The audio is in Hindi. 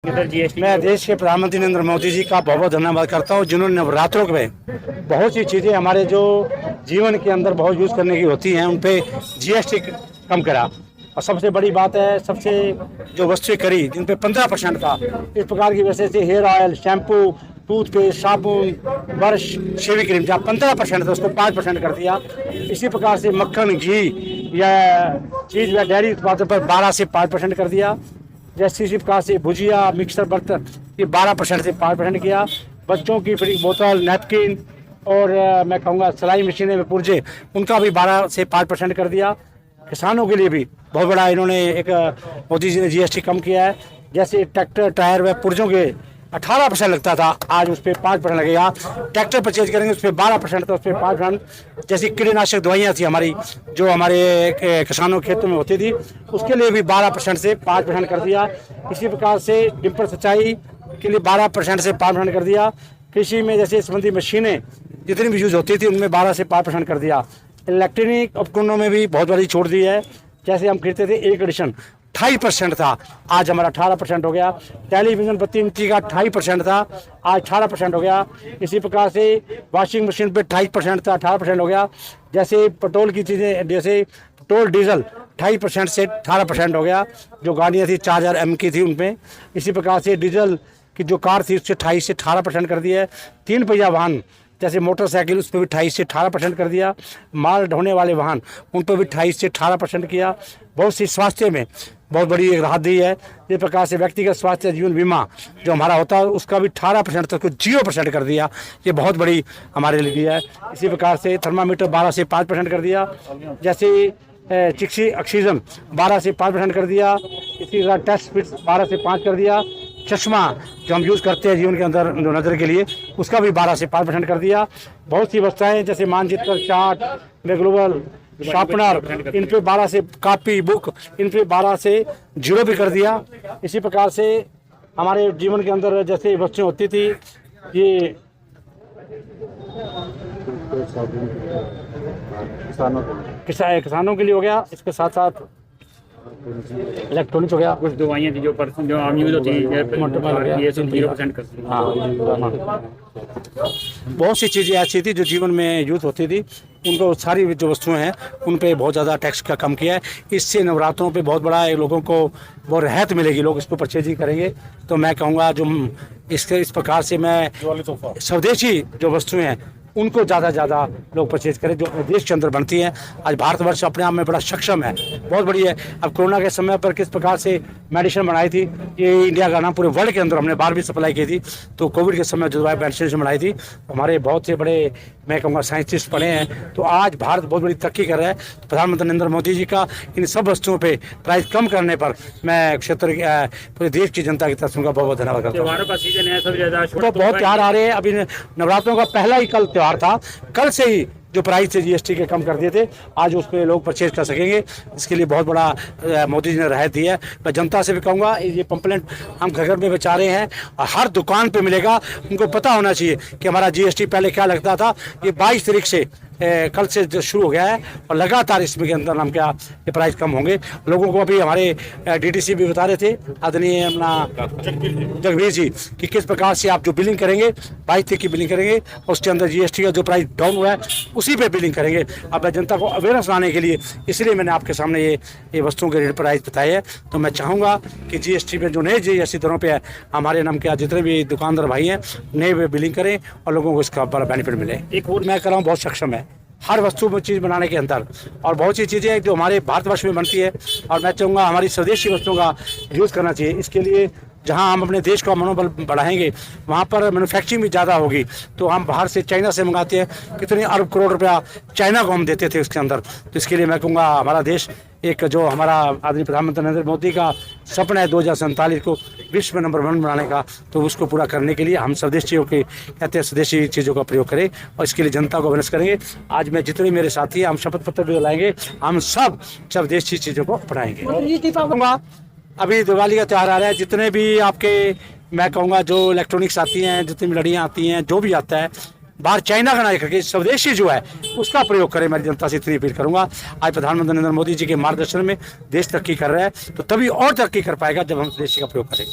मैं देश के प्रधानमंत्री नरेंद्र मोदी जी का बहुत बहुत धन्यवाद करता हूँ, जिन्होंने नवरात्रों में बहुत सी चीज़ें हमारे जो जीवन के अंदर बहुत यूज़ करने की होती हैं उन पे जीएसटी कम करा। और सबसे बड़ी बात है, सबसे जो वस्तुएं करी जिन पे 15% था, इस प्रकार की वजह से हेयर ऑयल, शैम्पू, टूथपेस्ट, साबुन, ब्रश, शेविंग क्रीम जहाँ 15% था उसको 5% कर दिया। इसी प्रकार से मक्खन, घी या चीज़ या डेयरी उत्पादों पर 12 से 5% कर दिया। जैसे इसी प्रकार से भुजिया, मिक्सर बर्तन ये 12% से 5% किया। बच्चों की फ्री बोतल, नैपकिन और मैं कहूँगा सिलाई मशीनें में पुर्जे, उनका भी 12 से 5% कर दिया। किसानों के लिए भी बहुत बड़ा इन्होंने एक मोदी जी ने जीएसटी कम किया है। जैसे ट्रैक्टर, टायर व पुर्जों के 18% लगता था, आज उस पर 5% लगेगा। ट्रैक्टर परचेज करेंगे उस पर 12% था, उस पर 5%। जैसी कीटनाशक दवाइयाँ थी हमारी जो हमारे किसानों के खेतों में होती थी, उसके लिए भी 12% से 5% कर दिया। इसी प्रकार से डिंपर सिंचाई के लिए 12% से 5% कर दिया। कृषि में जैसे संबंधी मशीनें जितनी भी यूज होती थी उनमें 12 से 5% कर दिया। इलेक्ट्रॉनिक उपकरणों में भी बहुत बड़ी छूट दी है। जैसे हम खरीदते थे एक एडिशन 28% था, आज हमारा 18% हो गया। टेलीविज़न 32 इंची का 28% था, आज 18% हो गया। इसी प्रकार से वॉशिंग मशीन पे 28% था, 18% हो गया। जैसे पेट्रोल की चीज़ें, जैसे पेट्रोल डीजल 28% से 18% हो गया। जो गाड़ियाँ थी 4000 एम की थी उनमें। इसी प्रकार से डीजल की जो कार थी उससे 28 से 18% कर दिया है। 3 पहिया वाहन जैसे मोटरसाइकिल उस पर भी 28 से 18% कर दिया। माल ढोने वाले वाहन उन पर भी 28 से 18% किया। बहुत सी स्वास्थ्य में बहुत बड़ी एक राहत दी है। इस प्रकार से व्यक्तिगत स्वास्थ्य जीवन बीमा जो हमारा होता है उसका भी 18% तक 0% कर दिया। ये बहुत बड़ी हमारे लिए है। इसी प्रकार से थर्मामीटर 12 से 5% कर दिया। जैसे चिकित्सीय ऑक्सीजन 12 से 5% कर दिया। इसी तरह टेस्ट फिट 12 से 5 कर दिया। चश्मा जो हम यूज़ करते हैं जीवन के अंदर नज़र के लिए, उसका भी 12 से 5% कर दिया। बहुत सी वस्तुएं जैसे मानचित्र, चार्ट, ग्लोबल शार्पनर, इन पे 12 से कापी, बुक, इन पे 12 से 0 भी कर दिया। इसी प्रकार से हमारे जीवन के अंदर जैसे वस्तुएं होती थी, ये किसानों के लिए हो गया। इसके साथ साथ इलेक्ट्रॉनिक्स हो गया। कुछ दवाइयाँ थी जो पर्सन जो आम यूज होती है, ये 0% कर दी। हाँ, बहुत सी चीज़ें ऐसी थी जो जीवन में यूज होती थी, उनको सारी जो वस्तुएं हैं उन पे बहुत ज़्यादा टैक्स का कम किया है। इससे नवरात्रों पे बहुत बड़ा लोगों को बहुत रियायत मिलेगी, लोग इसको परचेजिंग करेंगे। तो मैं कहूँगा जो इस प्रकार से मैं स्वदेशी जो वस्तुएं हैं उनको ज़्यादा से ज़्यादा लोग परचेज करें जो अपने देश के अंदर बनती हैं। आज भारतवर्ष अपने आप में बड़ा सक्षम है, बहुत बड़ी है। अब कोरोना के समय पर किस प्रकार से मेडिसिन बनाई थी, ये इंडिया का नाम पूरे वर्ल्ड के अंदर हमने 12वीं सप्लाई की थी। तो कोविड के समय जो मेडिसिन बनाई थी, हमारे बहुत से बड़े मैं कहूँगा साइंटिस्ट पढ़े हैं। तो आज भारत बहुत बड़ी तरक्की कर रहा है। तो प्रधानमंत्री नरेंद्र मोदी जी का इन सब वस्तुओं पर प्राइस कम करने पर मैं क्षेत्र पूरे देश की जनता की तरफ से बहुत बहुत धन्यवाद करता हूँ। त्योहारों का सीजन है, सब ज़्यादा तो बहुत त्योहार आ रहे हैं। अभी नवरात्रों का पहला ही कल त्योहार था, कल से ही जो प्राइस थे जीएसटी के कम कर दिए थे, आज उस पर लोग परचेज कर सकेंगे। इसके लिए बहुत बड़ा मोदी जी ने राहत दी है। मैं जनता से भी कहूँगा, ये पंपलेट हम घर घर में बेचा रहे हैं और हर दुकान पे मिलेगा। उनको पता होना चाहिए कि हमारा जीएसटी पहले क्या लगता था। ये 22 तारीख से कल से जो शुरू हो गया है और लगातार इसमें के अंदर हम क्या ये प्राइस कम होंगे। लोगों को अभी हमारे डीटीसी भी बता रहे थे, आदरणीय अपना जगवीर जी, कि किस प्रकार से आप जो बिलिंग करेंगे 22 तारीख की बिलिंग करेंगे, उसके अंदर जीएसटी का जो प्राइस डाउन हुआ है उसी पे बिलिंग करेंगे। अब जनता को अवेयरनेस लाने के लिए इसलिए मैंने आपके सामने ये वस्तुओं के रेट प्राइस बताए है। तो मैं चाहूँगा कि जीएसटी पे जो नए जीएसटी दरों पे है, हमारे नाम के जितने भी दुकानदार भाई हैं नए बिलिंग करें और लोगों को इसका बड़ा बेनिफिट मिले। एक और मैं कर रहा हूँ, बहुत सक्षम है हर वस्तु में चीज़ बनाने के अंदर, और बहुत सी चीज़ें जो हमारे भारतवर्ष में बनती है। और मैं चाहूँगा हमारी स्वदेशी वस्तुओं का यूज़ करना चाहिए। इसके लिए जहाँ हम अपने देश का मनोबल बढ़ाएंगे वहाँ पर मैन्युफैक्चरिंग भी ज़्यादा होगी। तो हम बाहर से चाइना से मंगाते हैं, कितने अरब करोड़ रुपया चाइना को हम देते थे उसके अंदर। तो इसके लिए मैं कहूँगा हमारा देश एक जो हमारा आदरणीय प्रधानमंत्री नरेंद्र मोदी का सपना है 2047 को विश्व नंबर 1 बनाने का, तो उसको पूरा करने के लिए हम स्वदेशियों के कहते हैं स्वदेशी चीज़ों का प्रयोग करें और इसके लिए जनता को अवेयरनेस करेंगे। आज मैं जितने मेरे साथी हैं हम शपथ पत्र भी लाएंगे, हम सब स्वदेशी चीज़ों को अपनाएंगे। अभी दिवाली का त्यौहार आ रहा है, जितने भी आपके मैं कहूँगा जो इलेक्ट्रॉनिक्स आती हैं, जितनी भी लड़ियाँ आती हैं, जो भी आता है बाहर चाइना का ना करके स्वदेशी जो है उसका प्रयोग करें। मैं जनता से इतनी अपील करूंगा। आज प्रधानमंत्री नरेंद्र मोदी जी के मार्गदर्शन में देश तरक्की कर रहा है, तो तभी और तरक्की कर पाएगा जब हम स्वदेशी का प्रयोग करें।